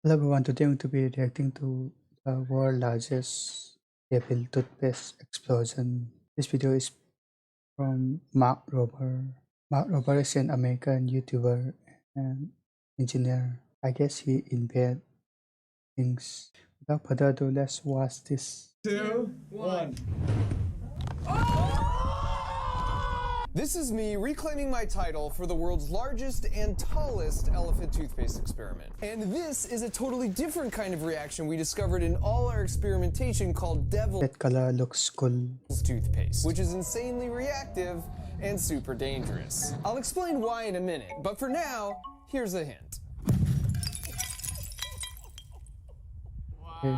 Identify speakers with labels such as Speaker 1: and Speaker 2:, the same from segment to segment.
Speaker 1: Hello everyone, today I'm going to be reacting to the world's largest devil toothpaste explosion. This video is from Mark Rober. Mark Rober is an American YouTuber and engineer. I guess he invents things. Without further ado, let's watch this.
Speaker 2: 2, 1. This is me reclaiming my title for the world's largest and tallest elephant toothpaste experiment. And this is a totally different kind of reaction we discovered in all our experimentation called Devil's
Speaker 1: That color looks cool.
Speaker 2: Toothpaste, which is insanely reactive and super dangerous. I'll explain why in a minute, but for now, here's a hint.
Speaker 1: Okay.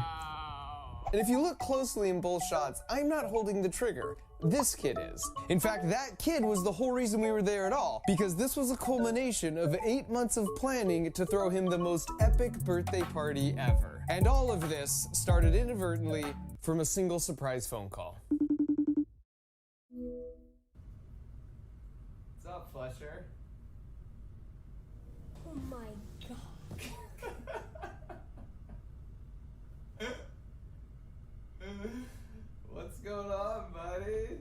Speaker 2: And if you look closely in both shots, I'm not holding the trigger. This kid is. In fact, that kid was the whole reason we were there at all, because this was a culmination of 8 months of planning to throw him the most epic birthday party ever. And all of this started inadvertently from a single surprise phone call. What's up, Fletcher?
Speaker 3: Oh my god.
Speaker 2: What's going on, buddy?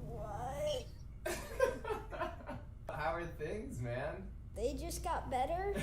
Speaker 3: What?
Speaker 2: How are things, man?
Speaker 3: They just got better?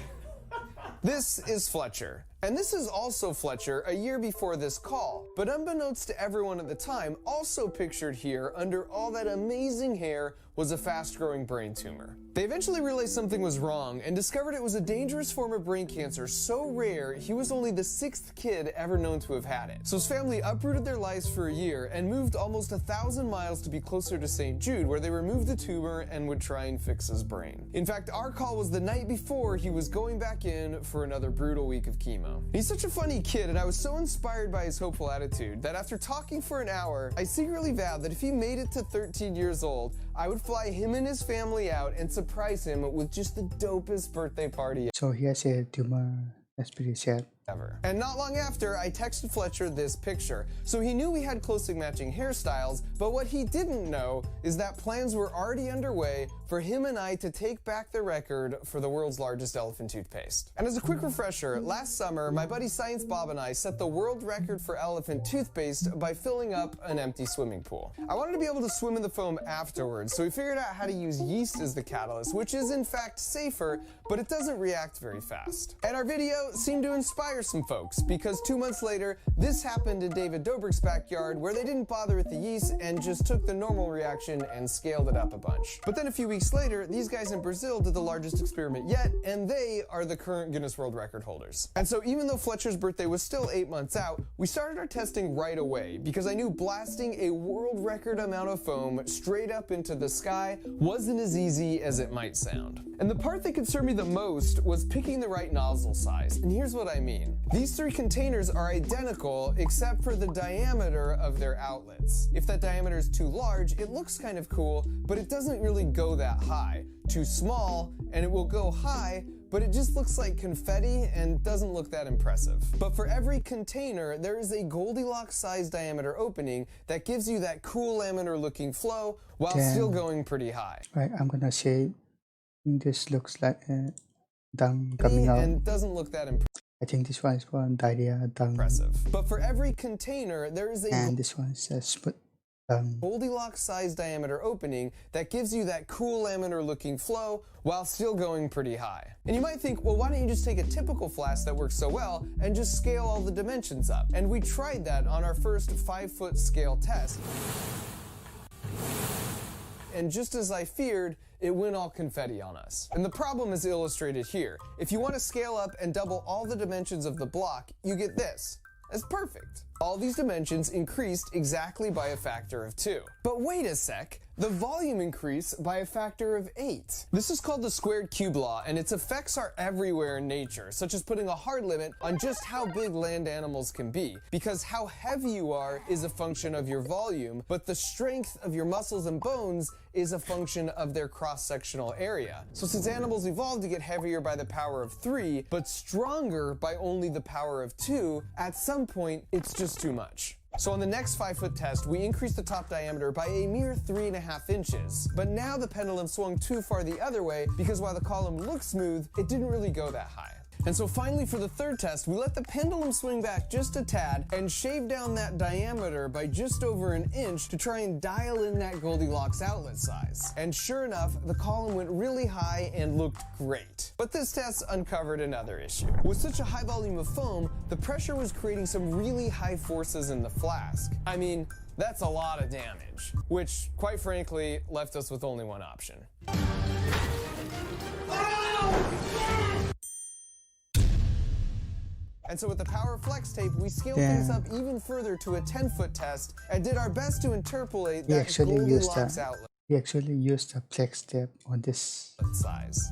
Speaker 2: This is Fletcher. And this is also Fletcher a year before this call, but unbeknownst to everyone at the time, also pictured here under all that amazing hair was a fast-growing brain tumor. They eventually realized something was wrong and discovered it was a dangerous form of brain cancer so rare he was only the 6th kid ever known to have had it. So his family uprooted their lives for a year and moved almost 1,000 miles to be closer to St. Jude, where they removed the tumor and would try and fix his brain. In fact, our call was the night before he was going back in for another brutal week of chemo. He's such a funny kid, and I was so inspired by his hopeful attitude that after talking for an hour, I secretly vowed that if he made it to 13 years old, I would fly him and his family out and surprise him with just the dopest birthday party
Speaker 1: So he has a tumor. That's pretty sad.
Speaker 2: ever. And not long after, I texted Fletcher this picture. So he knew we had closely matching hairstyles, but what he didn't know is that plans were already underway for him and I to take back the record for the world's largest elephant toothpaste. And as a quick refresher, last summer, my buddy Science Bob and I set the world record for elephant toothpaste by filling up an empty swimming pool. I wanted to be able to swim in the foam afterwards, so we figured out how to use yeast as the catalyst, which is in fact safer, but it doesn't react very fast. And our video seemed to inspire some folks, because 2 months later, this happened in David Dobrik's backyard, where they didn't bother with the yeast and just took the normal reaction and scaled it up a bunch. But then a few weeks later, these guys in Brazil did the largest experiment yet, and they are the current Guinness World Record holders. And so even though Fletcher's birthday was still 8 months out, we started our testing right away, because I knew blasting a world record amount of foam straight up into the sky wasn't as easy as it might sound. And the part that concerned me the most was picking the right nozzle size, and here's what I mean. These 3 containers are identical except for the diameter of their outlets. If that diameter is too large, it looks kind of cool, but it doesn't really go that high. Too small, and it will go high, but it just looks like confetti and doesn't look that impressive. But for every container, there is a Goldilocks size diameter opening that gives you that cool laminar looking flow while still going pretty high.
Speaker 1: Right, I'm gonna say this looks like a dung coming out.
Speaker 2: And doesn't look that
Speaker 1: I think this one is for diarrhea dung.
Speaker 2: impressive. But for every container, there is a
Speaker 1: And this one says split dung.
Speaker 2: Goldilocks size diameter opening that gives you that cool laminar looking flow while still going pretty high. And you might think, well, why don't you just take a typical flask that works so well and just scale all the dimensions up? And we tried that on our first 5-foot scale test. And just as I feared, it went all confetti on us. And the problem is illustrated here. If you want to scale up and double all the dimensions of the block, you get this. That's perfect. All these dimensions increased exactly by a factor of 2. But wait a sec, the volume increased by a factor of 8. This is called the squared cube law, and its effects are everywhere in nature, such as putting a hard limit on just how big land animals can be, because how heavy you are is a function of your volume, but the strength of your muscles and bones is a function of their cross-sectional area. So since animals evolved to get heavier by the power of 3, but stronger by only the power of 2, at some point it's just just too much. So on the next 5-foot test, we increased the top diameter by a mere 3.5 inches. But now the pendulum swung too far the other way because while the column looked smooth, it didn't really go that high. And so finally for the third test, we let the pendulum swing back just a tad and shave down that diameter by just over an inch to try and dial in that Goldilocks outlet size. And sure enough, the column went really high and looked great. But this test uncovered another issue. With such a high volume of foam, the pressure was creating some really high forces in the flask. I mean, that's a lot of damage, which quite frankly left us with only one option. And so with the power of flex tape, we scaled things up even further to a 10-foot test and did our best to interpolate that Goldilocks outlet
Speaker 1: He actually used a flex tape on this
Speaker 2: size.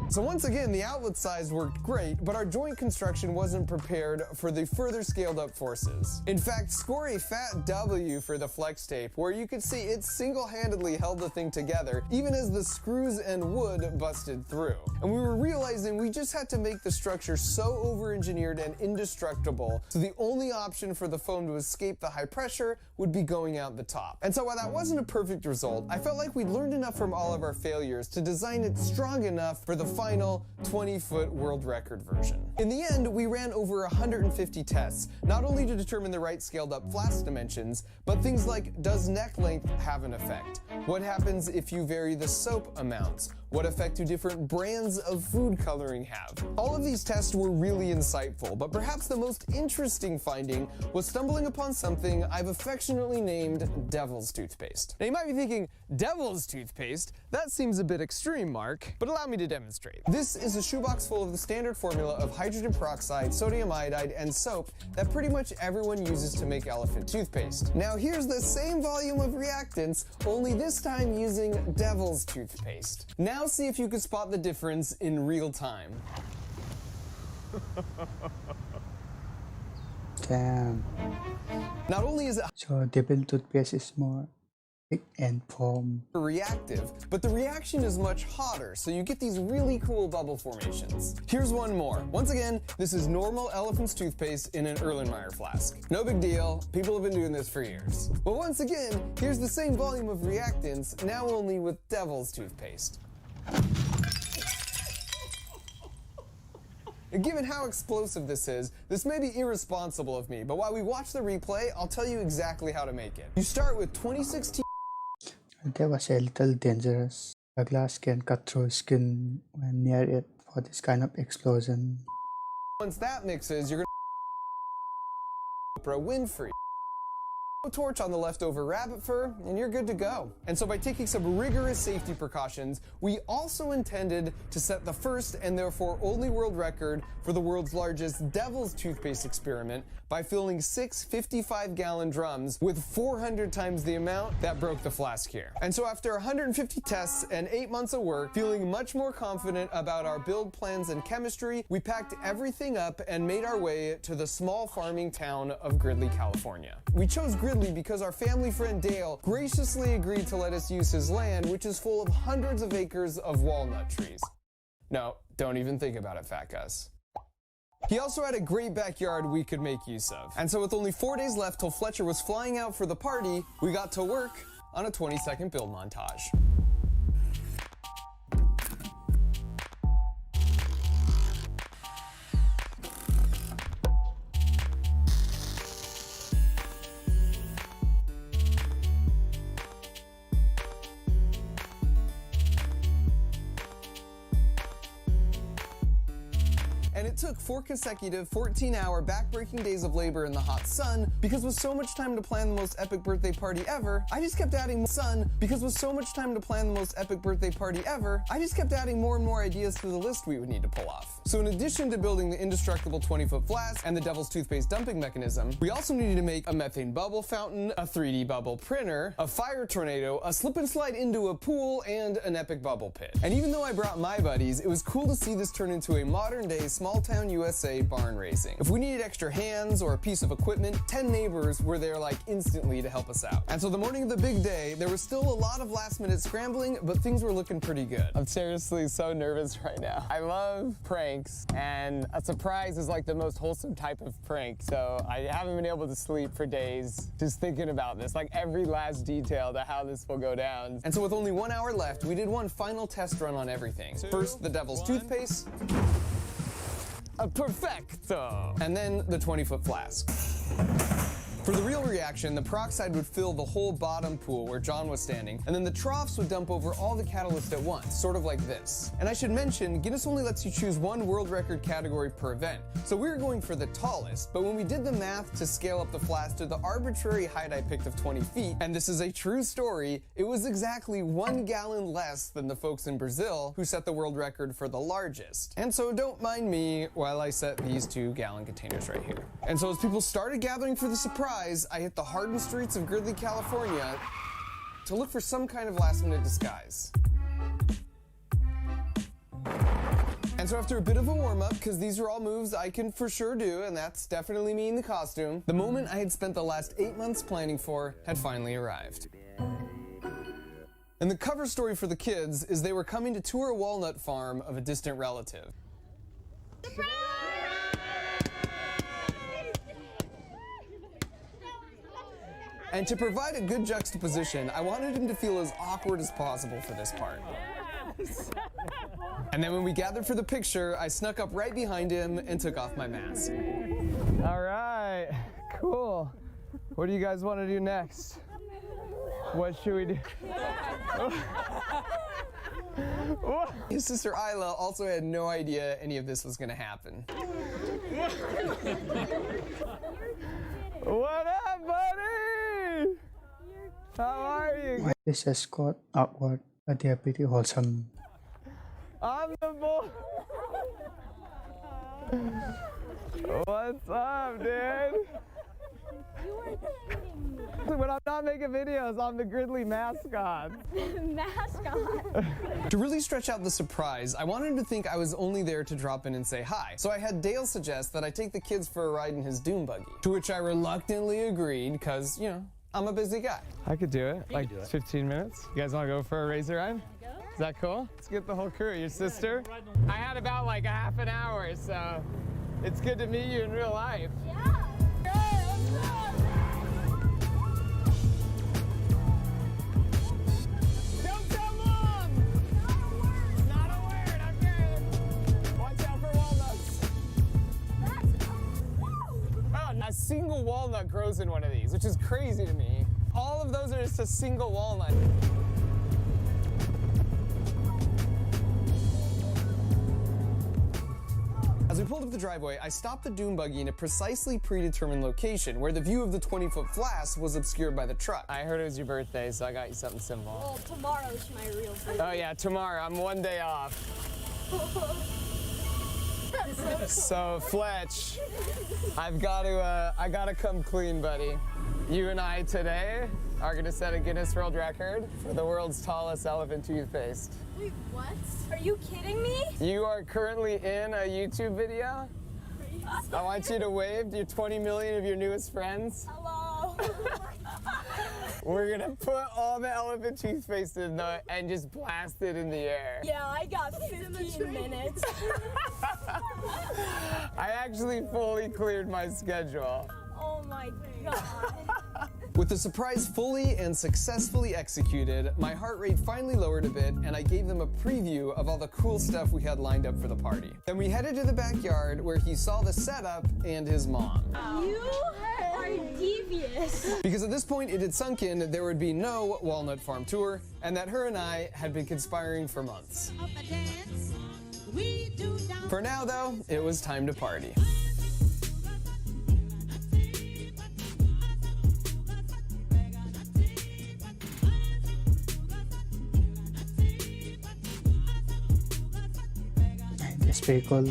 Speaker 2: So once again, the outlet size worked great, but our joint construction wasn't prepared for the further scaled up forces. In fact, score a fat W for the flex tape, where you could see it single-handedly held the thing together, even as the screws and wood busted through. And we were realizing we just had to make the structure so over-engineered and indestructible, so the only option for the foam to escape the high pressure would be going out the top. And so while that wasn't a perfect result, I felt like we'd learned enough from all of our failures to design it strong enough for the final 20-foot world record version. In the end, we ran over 150 tests, not only to determine the right scaled up flask dimensions, but things like, does neck length have an effect? What happens if you vary the soap amounts? What effect do different brands of food coloring have? All of these tests were really insightful, but perhaps the most interesting finding was stumbling upon something I've affectionately named Devil's Toothpaste. Now you might be thinking, Devil's Toothpaste? That seems a bit extreme, Mark, but allow me to demonstrate. This is a shoebox full of the standard formula of hydrogen peroxide, sodium iodide, and soap that pretty much everyone uses to make elephant toothpaste. Now here's the same volume of reactants, only this time using Devil's Toothpaste. Now see if you can spot the difference in real time.
Speaker 1: Damn.
Speaker 2: Not only is it
Speaker 1: So Devil toothpaste is more thick and foam.
Speaker 2: reactive, but the reaction is much hotter, so you get these really cool bubble formations. Here's one more. Once again, this is normal elephant's toothpaste in an Erlenmeyer flask. No big deal, people have been doing this for years. But once again, here's the same volume of reactants, now only with Devil's Toothpaste. And given how explosive this is, this may be irresponsible of me, but while we watch the replay, I'll tell you exactly how to make it. You start with 2016
Speaker 1: That was a little dangerous. The glass can cut through skin when near it for this kind of explosion.
Speaker 2: Once that mixes, you're gonna Oprah Winfrey. Torch on the leftover rabbit fur, and you're good to go. And so by taking some rigorous safety precautions, we also intended to set the first and therefore only world record for the world's largest Devil's Toothpaste experiment by filling 6 55-gallon drums with 400 times the amount that broke the flask here. And so after 150 tests and 8 months of work, feeling much more confident about our build plans and chemistry, we packed everything up and made our way to the small farming town of Gridley, California. We chose Gridley because our family friend Dale graciously agreed to let us use his land, which is full of hundreds of acres of walnut trees. No, don't even think about it, Fat Gus. He also had a great backyard we could make use of. And so with only 4 days left till Fletcher was flying out for the party, we got to work on a 20-second build montage. And it took 4 consecutive 14-hour back-breaking days of labor in the hot sun, because with so much time to plan the most epic birthday party ever, I just kept adding more and more ideas to the list we would need to pull off. So in addition to building the indestructible 20-foot flask and the Devil's Toothpaste dumping mechanism, we also needed to make a methane bubble fountain, a 3D bubble printer, a fire tornado, a slip and slide into a pool, and an epic bubble pit. And even though I brought my buddies, it was cool to see this turn into a modern-day small small town USA barn racing. If we needed extra hands or a piece of equipment, 10 neighbors were there like instantly to help us out. And so the morning of the big day, there was still a lot of last minute scrambling, but things were looking pretty good. I'm seriously so nervous right now. I love pranks, and a surprise is like the most wholesome type of prank. So I haven't been able to sleep for days just thinking about this, like every last detail to how this will go down. And so with only 1 hour left, we did one final test run on everything. First, the devil's toothpaste. A perfecto! And then the 20-foot flask. For the real reaction, the peroxide would fill the whole bottom pool where John was standing, and then the troughs would dump over all the catalyst at once, sort of like this. And I should mention, Guinness only lets you choose one world record category per event, so we were going for the tallest, but when we did the math to scale up the flask to the arbitrary height I picked of 20 feet, and this is a true story, it was exactly 1 gallon less than the folks in Brazil who set the world record for the largest. And so don't mind me while I set these 2-gallon containers right here. And so as people started gathering for the surprise, I hit the hardened streets of Gridley, California to look for some kind of last-minute disguise. And so after a bit of a warm-up, because these are all moves I can for sure do, and that's definitely me in the costume, the moment I had spent the last 8 months planning for had finally arrived. And the cover story for the kids is they were coming to tour a walnut farm of a distant relative. Surprise! And to provide a good juxtaposition, I wanted him to feel as awkward as possible for this part. Yes. And then when we gathered for the picture, I snuck up right behind him and took off my mask. All right, cool. What do you guys want to do next? What should we do? His sister Isla also had no idea any of this was going to happen. What up, buddy? How are you?
Speaker 1: Why is escort awkward, but they are pretty wholesome.
Speaker 2: I'm the boy. What's up, dude?
Speaker 3: You were kidding me.
Speaker 2: When I'm not making videos, I'm the Gridley mascot.
Speaker 3: Mascot.
Speaker 2: To really stretch out the surprise, I wanted him to think I was only there to drop in and say hi. So I had Dale suggest that I take the kids for a ride in his dune buggy, to which I reluctantly agreed because, you know, I'm a busy guy. I could do it, like 15 minutes. You guys want to go for a razor ride? Is that cool? Let's get the whole crew. Your sister? I had about like a half an hour, so it's good to meet you in real life.
Speaker 3: Yeah.
Speaker 2: Don't tell Mom! Not a word, okay. Watch out for walnuts. Oh, a single walnut grows in one of these, which is crazy to me. All of those are just a single walnut. As we pulled up the driveway, I stopped the dune buggy in a precisely predetermined location where the view of the 20-foot flask was obscured by the truck. I heard it was your birthday, so I got you something simple.
Speaker 3: Well, tomorrow's my real birthday.
Speaker 2: Oh yeah, tomorrow. I'm 1 day off. So Fletch, I gotta come clean, buddy. You and I today are gonna set a Guinness World Record for the world's tallest elephant toothpaste.
Speaker 3: Wait, what? Are you kidding me?
Speaker 2: You are currently in a YouTube video. I want you to wave to your 20 million of your newest friends.
Speaker 3: Hello.
Speaker 2: We're gonna put all the elephant toothpaste in there and just blast it in the air.
Speaker 3: Yeah, I got 15 minutes.
Speaker 2: I actually fully cleared my schedule.
Speaker 3: Oh my god.
Speaker 2: With the surprise fully and successfully executed, my heart rate finally lowered a bit, and I gave them a preview of all the cool stuff we had lined up for the party. Then we headed to the backyard where he saw the setup and his mom.
Speaker 3: You are devious.
Speaker 2: Because at this point it had sunk in that there would be no Walnut Farm tour, and that her and I had been conspiring for months. For now though, it was time to party.
Speaker 1: It's pretty cool.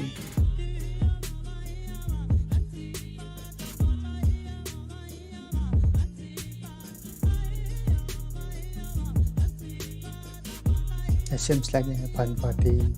Speaker 1: It seems like a fun party.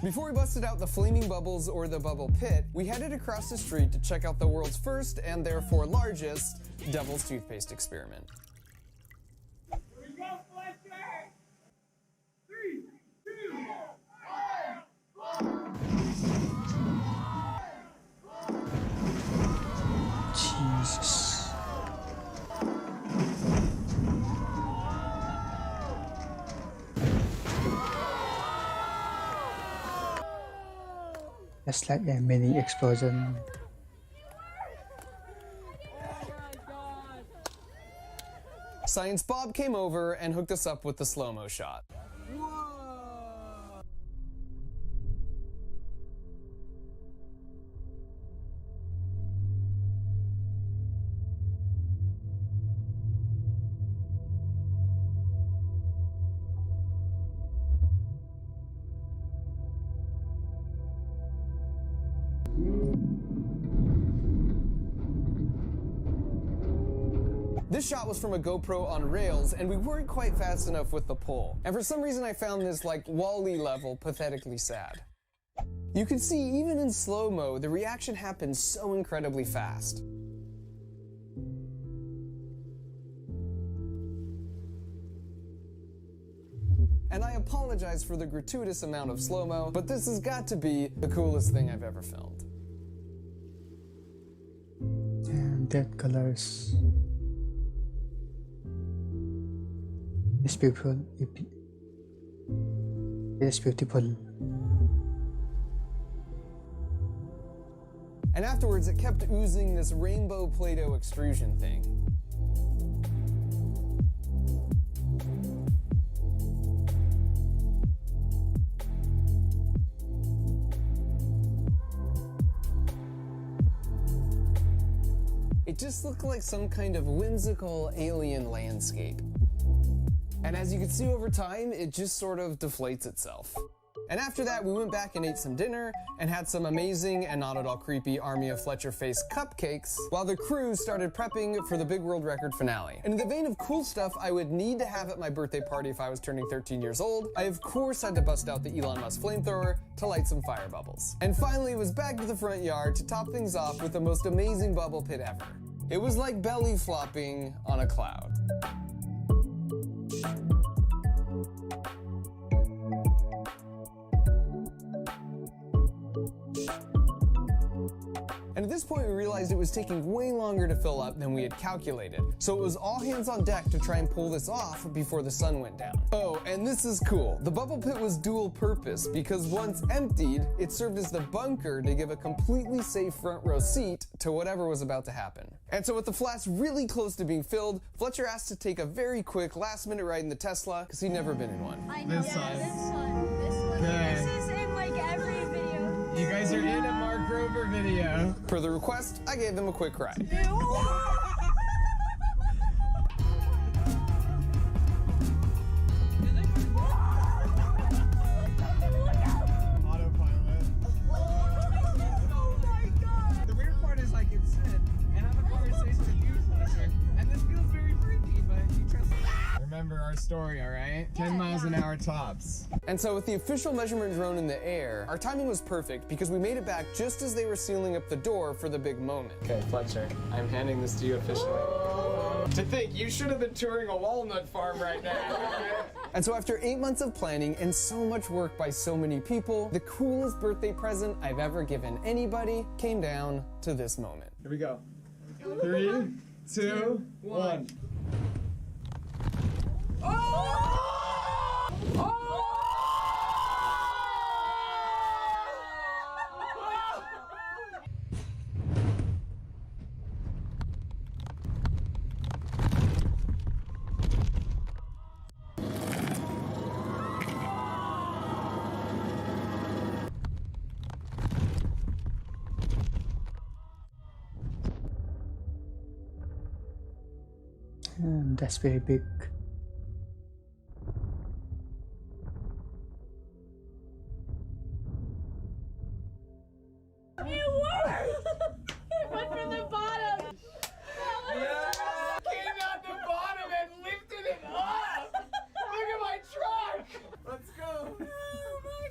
Speaker 2: Before we busted out the flaming bubbles or the bubble pit, we headed across the street to check out the world's first and therefore largest devil's toothpaste experiment.
Speaker 4: Here we go, Fletcher! 3, 2, 1.
Speaker 1: Jesus. It's like a mini explosion.
Speaker 2: Science Bob came over and hooked us up with the slow-mo shot. This shot was from a GoPro on rails, and we weren't quite fast enough with the pull. And for some reason I found this like Wall-E level pathetically sad. You can see even in slow-mo, the reaction happens so incredibly fast. And I apologize for the gratuitous amount of slow-mo, but this has got to be the coolest thing I've ever filmed.
Speaker 1: And that colors. It's beautiful. It is beautiful.
Speaker 2: And afterwards, it kept oozing this rainbow Play-Doh extrusion thing. It just looked like some kind of whimsical alien landscape. And as you can see over time, it just sort of deflates itself. And after that, we went back and ate some dinner and had some amazing and not at all creepy Army of Fletcher face cupcakes while the crew started prepping for the big world record finale. And in the vein of cool stuff I would need to have at my birthday party if I was turning 13 years old, I of course had to bust out the Elon Musk flamethrower to light some fire bubbles. And finally, it was back to the front yard to top things off with the most amazing bubble pit ever. It was like belly flopping on a cloud. And at this point we realized it was taking way longer to fill up than we had calculated. So it was all hands on deck to try and pull this off before the sun went down. Oh, and this is cool. The bubble pit was dual purpose because once emptied, it served as the bunker to give a completely safe front row seat to whatever was about to happen. And so with the flask really close to being filled, Fletcher asked to take a very quick last minute ride in the Tesla because he'd never been in one.
Speaker 3: I know.
Speaker 4: This one.
Speaker 3: This one.
Speaker 4: Okay.
Speaker 3: This is in like every video.
Speaker 4: You guys are in a Mark Rover video.
Speaker 2: Per the request, I gave them a quick ride.
Speaker 4: Autopilot. Oh my god! The weird part is I can sit and have a conversation with you, Fletcher, and this feels very freaky, but you trust me. Remember our story, alright? 10 miles an hour tops.
Speaker 2: And so with the official measurement drone in the air, our timing was perfect because we made it back just as they were sealing up the door for the big moment.
Speaker 4: Okay, Fletcher, I'm handing this to you officially. To think, you should have been touring a walnut farm right now.
Speaker 2: And so after 8 months of planning and so much work by so many people, the coolest birthday present I've ever given anybody came down to this moment.
Speaker 4: Here we go. 3, 2, 1.
Speaker 1: And that's very big.
Speaker 3: It worked! It went from the bottom.
Speaker 4: Yeah! Came out the bottom and lifted it up! Look at my truck! Let's go!
Speaker 3: Oh my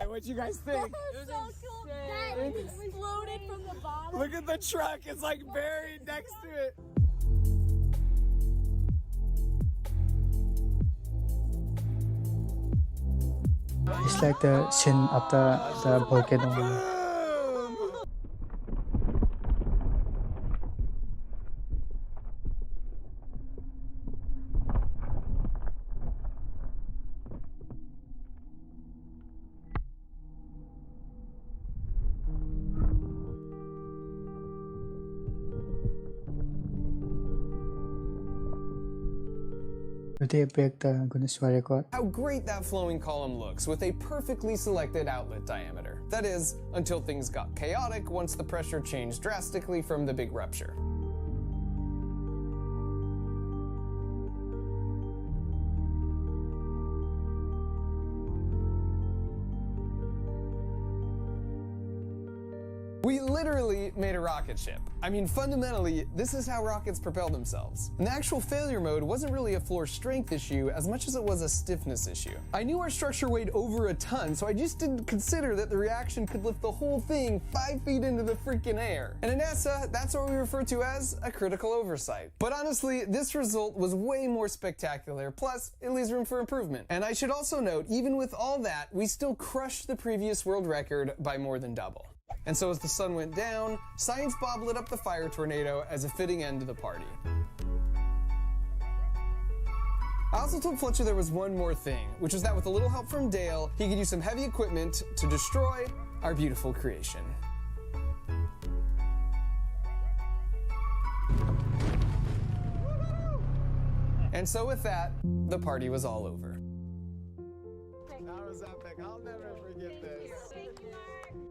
Speaker 3: god!
Speaker 4: What what you guys think.
Speaker 3: So cool. That exploded from the bottom.
Speaker 4: Look at the truck. It's like buried next to it.
Speaker 1: It's like the scene after the volcano. Will they break the Guinness World record?
Speaker 2: How great that flowing column looks with a perfectly selected outlet diameter. That is, until things got chaotic once the pressure changed drastically from the big rupture. We literally made a rocket ship. I mean, fundamentally, this is how rockets propel themselves. And the actual failure mode wasn't really a floor strength issue as much as it was a stiffness issue. I knew our structure weighed over a ton, so I just didn't consider that the reaction could lift the whole thing 5 feet into the freaking air. And at NASA, that's what we refer to as a critical oversight. But honestly, this result was way more spectacular, plus it leaves room for improvement. And I should also note, even with all that, we still crushed the previous world record by more than double. And so as the sun went down, Science Bob lit up the fire tornado as a fitting end to the party. I also told Fletcher there was one more thing, which was that with a little help from Dale, he could use some heavy equipment to destroy our beautiful creation. And so with that, the party was all over.
Speaker 4: That was epic. I'll never forget this.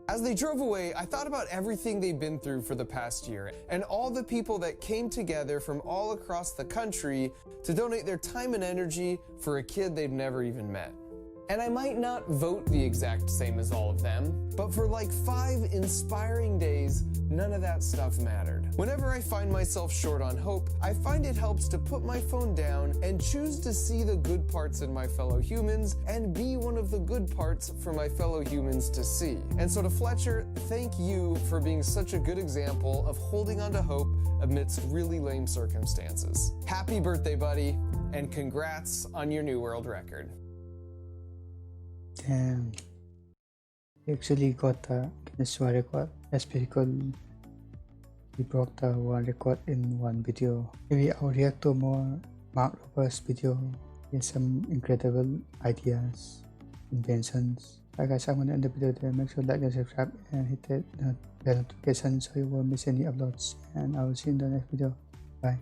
Speaker 2: As they drove away, I thought about everything they've been through for the past year and all the people that came together from all across the country to donate their time and energy for a kid they've never even met. And I might not vote the exact same as all of them, but for like 5 inspiring days, none of that stuff mattered. Whenever I find myself short on hope, I find it helps to put my phone down and choose to see the good parts in my fellow humans and be one of the good parts for my fellow humans to see. And so to Fletcher, thank you for being such a good example of holding on to hope amidst really lame circumstances. Happy birthday, buddy, and congrats on your new world record.
Speaker 1: Damn. He actually got the Guinness World record. That's pretty cool. He broke the world record in one video. Maybe I'll react to more Mark Rober's video. He has some incredible ideas, inventions. Alright guys, I'm gonna end the video there. Make sure to like and subscribe and hit the bell notification so you won't miss any uploads. And I will see you in the next video. Bye.